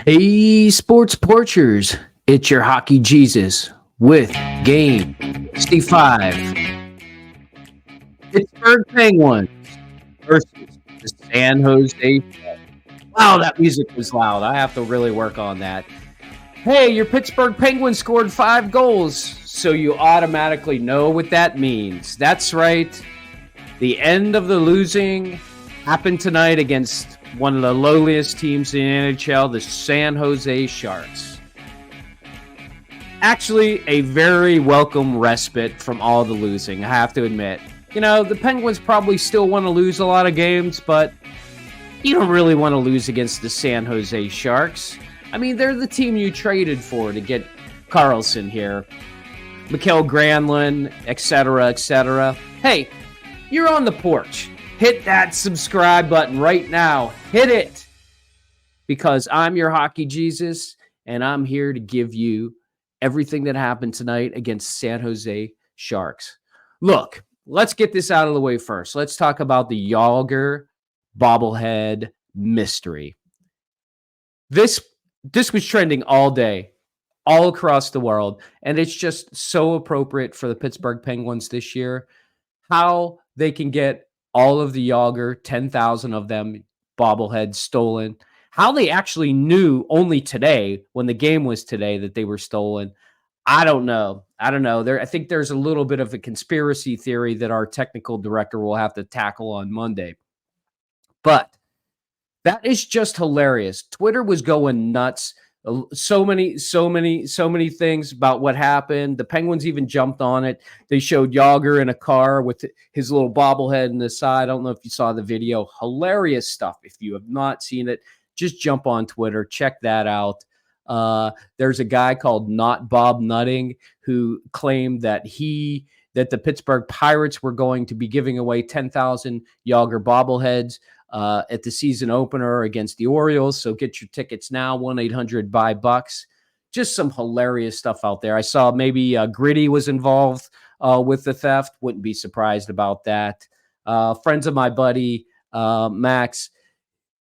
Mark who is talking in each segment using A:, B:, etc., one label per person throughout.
A: Hey, sports porchers, it's your hockey Jesus with game 65. Pittsburgh Penguins versus the San Jose Sharks. Wow, that music was loud. I have to really work on that. Hey, your Pittsburgh Penguins scored 5 goals, so you automatically know what that means. That's right. The end of the losing happened tonight against one of the lowliest teams in the NHL, the San Jose Sharks. Actually, a very welcome respite from all the losing, I have to admit. You know, the Penguins probably still want to lose a lot of games, but you don't really want to lose against the San Jose Sharks. I mean, they're the team you traded for to get Carlson here, Mikael Granlund, etc., etc. Hey, you're on the porch. Hit that subscribe button right now. Hit it. Because I'm your hockey Jesus, and I'm here to give you everything that happened tonight against San Jose Sharks. Look, let's get this out of the way first. Let's talk about the Yager bobblehead mystery. This was trending all day, all across the world, and it's just so appropriate for the Pittsburgh Penguins this year. How they can get all of the Yager, 10,000 of them, bobbleheads stolen. How they actually knew only today, when the game was today, that they were stolen. I don't know. I think there's a little bit of a conspiracy theory that our technical director will have to tackle on Monday. But that is just hilarious. Twitter was going nuts. So many things about what happened. The Penguins even jumped on it. They showed Yager in a car with his little bobblehead in the side. I don't know if you saw the video. Hilarious stuff. If you have not seen it, just jump on Twitter. Check that out. There's a guy called Not Bob Nutting who claimed that the Pittsburgh Pirates were going to be giving away 10,000 Yager bobbleheads at the season opener against the Orioles. So get your tickets now, 1-800-BUY-BUCKS. Just some hilarious stuff out there. I saw maybe Gritty was involved with the theft. Wouldn't be surprised about that. Friends of my buddy, Max,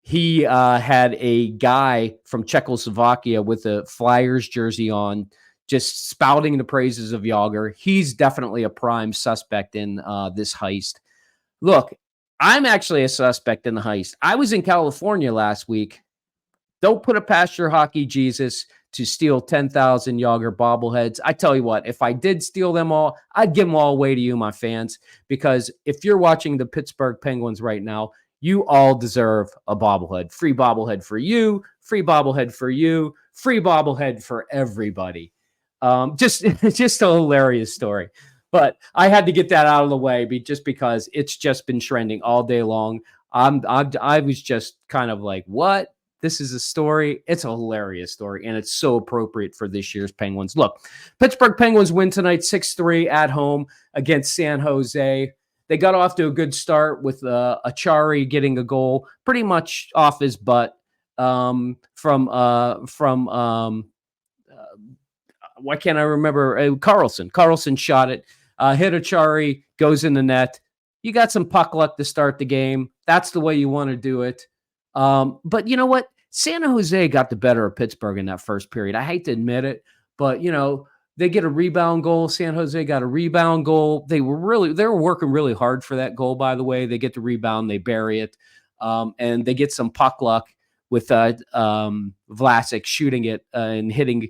A: he had a guy from Czechoslovakia with a Flyers jersey on, just spouting the praises of Yager. He's definitely a prime suspect in this heist. Look, I'm actually a suspect in the heist. I was in California last week. Don't put it past your hockey Jesus to steal 10,000 Yager bobbleheads. I tell you what, if I did steal them all, I'd give them all away to you, my fans, because if you're watching the Pittsburgh Penguins right now, you all deserve a bobblehead. Free bobblehead for you, free bobblehead for you, free bobblehead for everybody. Just a hilarious story. But I had to get that out of the way just because it's just been trending all day long. I was just kind of like, what? This is a story. It's a hilarious story, and it's so appropriate for this year's Penguins. Look, Pittsburgh Penguins win tonight 6-3 at home against San Jose. They got off to a good start with Achari getting a goal pretty much off his butt why can't I remember? Carlson. Carlson shot it. Hit Achari, goes in the net. You got some puck luck to start the game. That's the way you want to do it. But you know what? San Jose got the better of Pittsburgh in that first period. I hate to admit it, but they get a rebound goal. San Jose got a rebound goal. They were working really hard for that goal, by the way. They get the rebound, they bury it, and they get some puck luck with Vlasic shooting it and hitting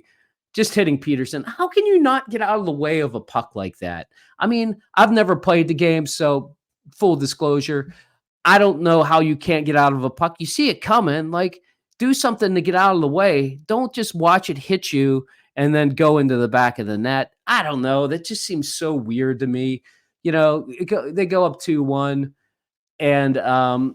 A: Peterson. How can you not get out of the way of a puck like that? I mean, I've never played the game, so full disclosure, I don't know how you can't get out of a puck. You see it coming, like do something to get out of the way. Don't just watch it hit you and then go into the back of the net. I don't know. That just seems so weird to me. They go up 2-1 and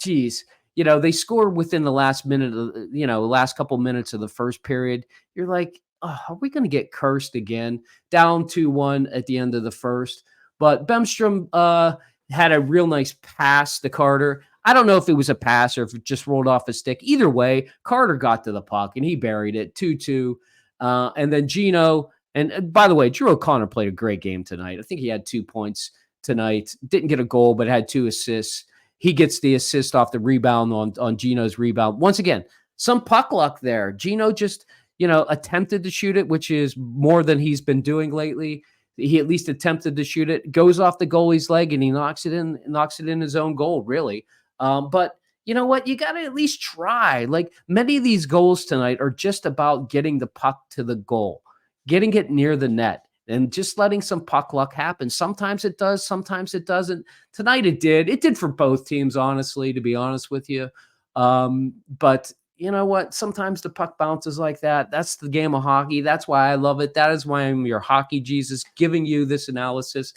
A: geez. They scored within the last minute of, last couple minutes of the first period. You're like, oh, are we going to get cursed again? Down 2-1 at the end of the first. But Bemstrom had a real nice pass to Carter. I don't know if it was a pass or if it just rolled off a stick. Either way, Carter got to the puck and he buried it 2-2. And then Gino, and by the way, Drew O'Connor played a great game tonight. I think he had 2 points tonight. Didn't get a goal, but had 2 assists. He gets the assist off the rebound on Gino's rebound. Once again, some puck luck there. Gino just, attempted to shoot it, which is more than he's been doing lately. He at least attempted to shoot it, goes off the goalie's leg, and he knocks it in his own goal, really. But you know what? You got to at least try. Like, many of these goals tonight are just about getting the puck to the goal, getting it near the net, and just letting some puck luck happen. Sometimes it does, sometimes it doesn't. Tonight it did. It did for both teams, honestly, to be honest with you. But you know what? Sometimes the puck bounces like that. That's the game of hockey. That's why I love it. That is why I'm your hockey Jesus, giving you this analysis.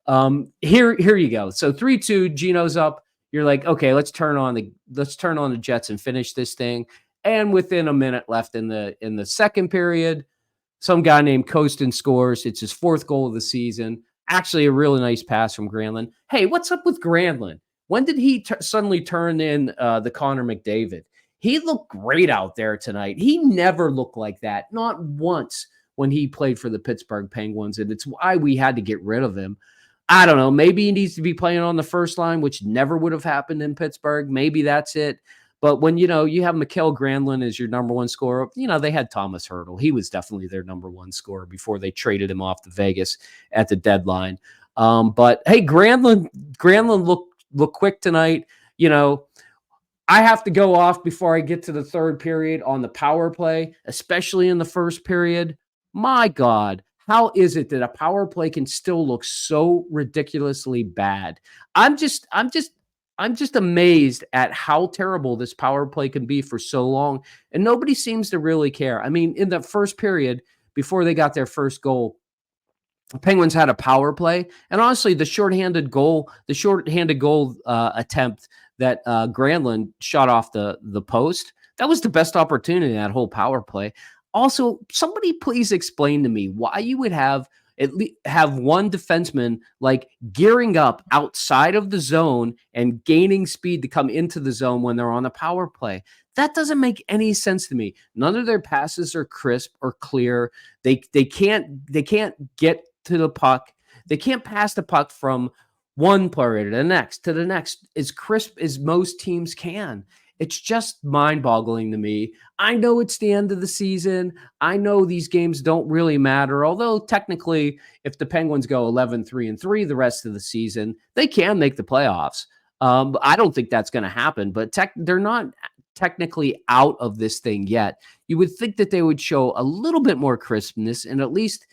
A: Here you go. So 3-2, Gino's up. You're like, okay, let's turn on the Jets and finish this thing. And within a minute left in the second period, some guy named Kostin scores. It's his 4th goal of the season. Actually, a really nice pass from Granlund. Hey, what's up with Granlund? When did he suddenly turn in the Connor McDavid? He looked great out there tonight. He never looked like that, not once, when he played for the Pittsburgh Penguins, and it's why we had to get rid of him. I don't know. Maybe he needs to be playing on the first line, which never would have happened in Pittsburgh. Maybe that's it. But when, you have Mikael Granlund as your number one scorer, they had Thomas Hertl. He was definitely their number one scorer before they traded him off to Vegas at the deadline. But hey, Granlund looked quick tonight. I have to go off before I get to the third period on the power play, especially in the first period. My God, how is it that a power play can still look so ridiculously bad? I'm just amazed at how terrible this power play can be for so long, and nobody seems to really care. I mean, in the first period, before they got their first goal, the Penguins had a power play, and honestly, the shorthanded goal attempt that Granlund shot off the post, that was the best opportunity in that whole power play. Also, somebody please explain to me why you would have one defenseman like gearing up outside of the zone and gaining speed to come into the zone when they're on a power play. That doesn't make any sense to me. None of their passes are crisp or clear. They can't get to the puck. They can't pass the puck from one player to the next as crisp as most teams can. It's just mind-boggling to me. I know it's the end of the season. I know these games don't really matter, although technically, if the Penguins go 11-3-3 the rest of the season, they can make the playoffs. But I don't think that's going to happen, but they're not technically out of this thing yet. You would think that they would show a little bit more crispness and at least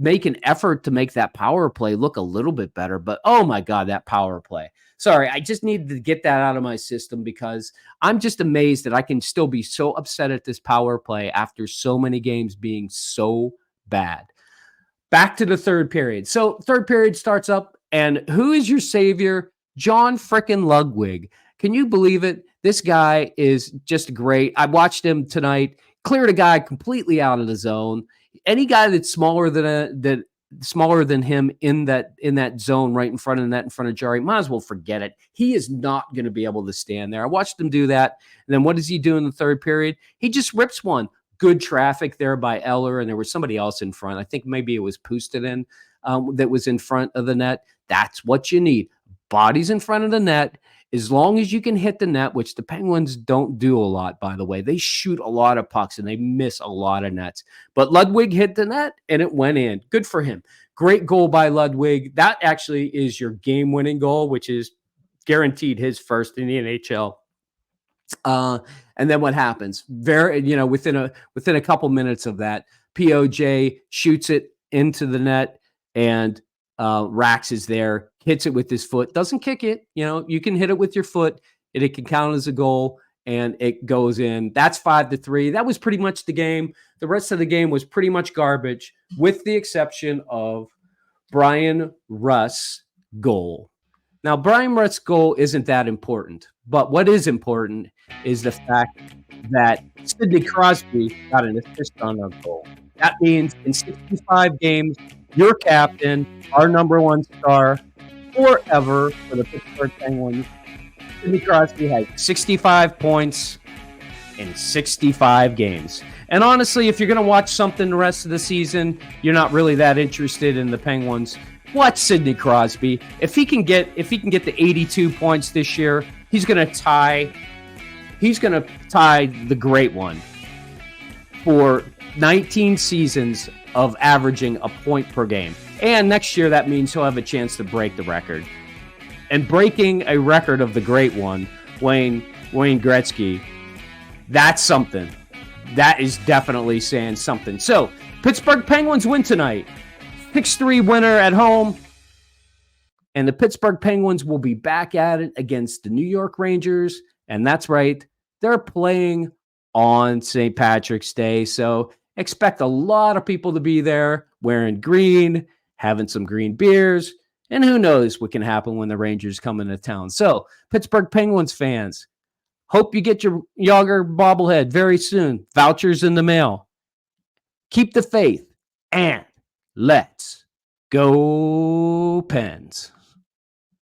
A: make an effort to make that power play look a little bit better. But oh my God, that power play. Sorry, I just needed to get that out of my system because I'm just amazed that I can still be so upset at this power play after so many games being so bad. Back to the third period. So third period starts up, and who is your savior? John frickin' Ludwig. Can you believe it? This guy is just great. I watched him tonight, cleared a guy completely out of the zone. Any guy that's smaller than him in that zone right in front of the net in front of Jarry, might as well forget it. He is not going to be able to stand there. I watched him do that. And then what does he do in the third period? He just rips one. Good traffic there by Eller, and there was somebody else in front. I think maybe it was Puustinen that was in front of the net. That's what you need. Bodies in front of the net. As long as you can hit the net, which the Penguins don't do a lot, by the way. They shoot a lot of pucks, and they miss a lot of nets. But Ludwig hit the net, and it went in. Good for him. Great goal by Ludwig. That actually is your game-winning goal, which is guaranteed his first in the NHL. And then what happens? Within a couple minutes of that, POJ shoots it into the net, and Rax is there, hits it with his foot, doesn't kick it. You can hit it with your foot, and it can count as a goal, and it goes in. That's 5-3. That was pretty much the game. The rest of the game was pretty much garbage, with the exception of Brian Russ' goal. Now, Brian Russ' goal isn't that important, but what is important is the fact that Sidney Crosby got an assist on our goal. That means in 65 games, your captain, our number one star forever for the Pittsburgh Penguins, Sidney Crosby has 65 points in 65 games. And honestly, if you're going to watch something the rest of the season, you're not really that interested in the Penguins. Watch Sidney Crosby. If he can get the 82 points this year, he's going to tie He's going to tie the great one for 19 seasons of averaging a point per game. And next year, that means he'll have a chance to break the record. And breaking a record of the great one, Wayne Gretzky, that's something. That is definitely saying something. So, Pittsburgh Penguins win tonight. 6-3 winner at home. And the Pittsburgh Penguins will be back at it against the New York Rangers. And that's right, they're playing on St. Patrick's Day. So expect a lot of people to be there wearing green, having some green beers. And who knows what can happen when the Rangers come into town. So, Pittsburgh Penguins fans, hope you get your Yager bobblehead very soon. Vouchers in the mail. Keep the faith and let's go Pens.